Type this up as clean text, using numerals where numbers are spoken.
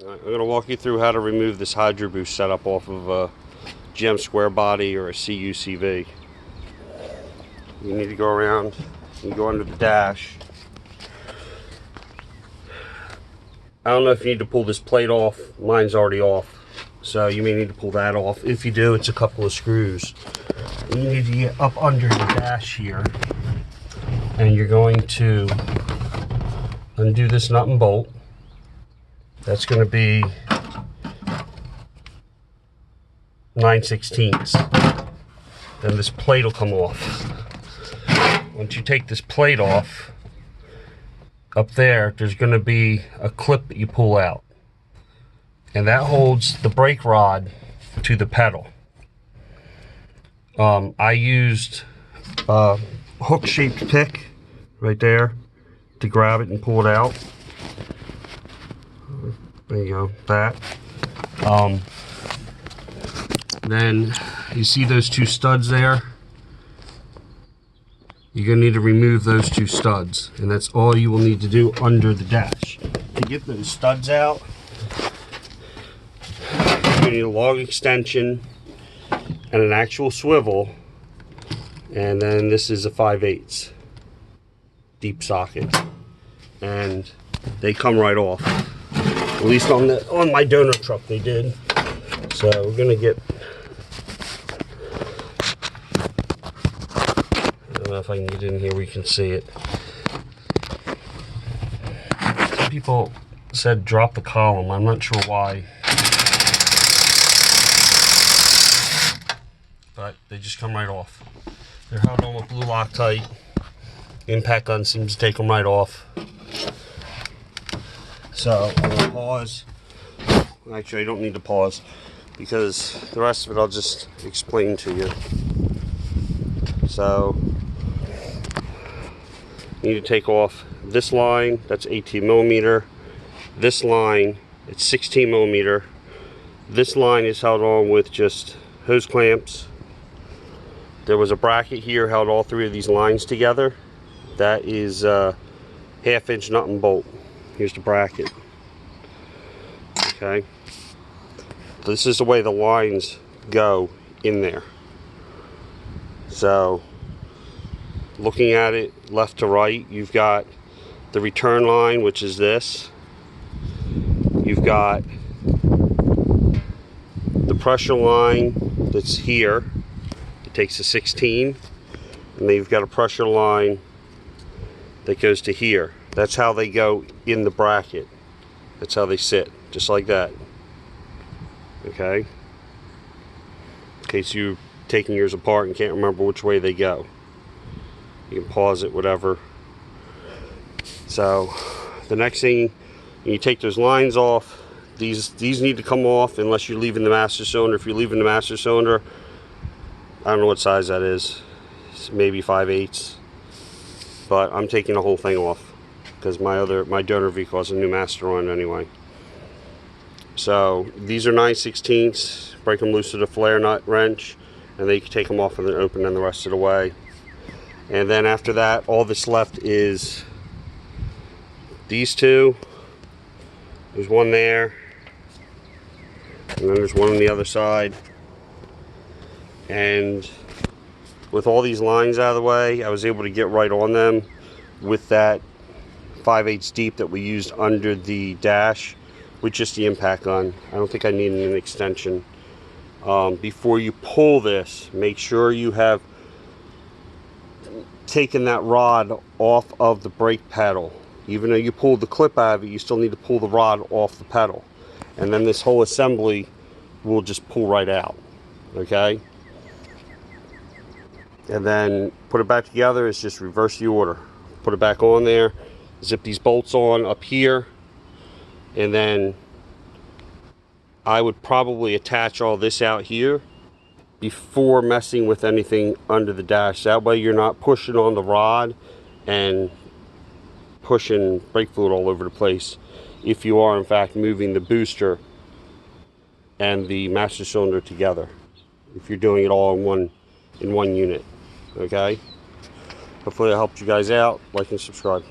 I'm going to walk you through how to remove this Hydro Boost setup off of a GM square body or a cucv. You need to go around, you go under the dash. I don't know if you need to pull this plate off. Mine's already off, so you may need to pull that off. If you do, it's a couple of screws. You need to get up under the dash here, and you're going to undo this nut and bolt. That's going to be 9/16. Then this plate will come off. Once you take this plate off, up there's going to be a clip that you pull out, and that holds the brake rod to the pedal. I used a hook-shaped pick right there to grab it and pull it out. There you go, that. Then you see those two studs there? You're going to need to remove those two studs, and that's all you will need to do under the dash. To get those studs out, you need a long extension and an actual swivel, and then this is a 5/8 deep socket, and they come right off. At least on my donor truck they did. So we're going to get, I don't know if I can get in here where you can see it. Some people said drop the column. I'm not sure why, but they just come right off. They're held on with blue Loctite. Impact gun seems to take them right off. So I'm gonna pause. Actually, I don't need to pause, because the rest of it I'll just explain to you. So you need to take off this line, that's 18 millimeter. This line, it's 16 millimeter. This line is held on with just hose clamps. There was a bracket here, held all three of these lines together. That is a 1/2 inch nut and bolt. Here's the bracket. Okay. This is the way the lines go in there. So, looking at it left to right, you've got the return line, which is this. You've got the pressure line that's here. It takes a 16. And then you've got a pressure line that goes to here. That's how they go in the bracket. That's how they sit, just like that. Okay? In case you're taking yours apart and can't remember which way they go. You can pause it, whatever. So, the next thing, you take those lines off. These need to come off unless you're leaving the master cylinder. If you're leaving the master cylinder, I don't know what size that is. It's maybe 5/8. But I'm taking the whole thing off, because my donor vehicle has a new master on anyway. So these are 9/16. Break them loose with a flare nut wrench, and then you can take them off and then open them the rest of the way. And then after that, all that's left is these two. There's one there, and then there's one on the other side. And with all these lines out of the way, I was able to get right on them with that 5/8 deep that we used under the dash with just the impact gun. I don't think I needed an extension. Before you pull this, make sure you have taken that rod off of the brake pedal. Even though you pulled the clip out of it, you still need to pull the rod off the pedal. And then this whole assembly will just pull right out. Okay? And then put it back together. It's just reverse the order. Put it back on there, zip these bolts on up here, and then I would probably attach all this out here before messing with anything under the dash. That way you're not pushing on the rod and pushing brake fluid all over the place, if you are in fact moving the booster and the master cylinder together, if you're doing it all in one unit. Okay, hopefully that helped you guys out. Like and subscribe.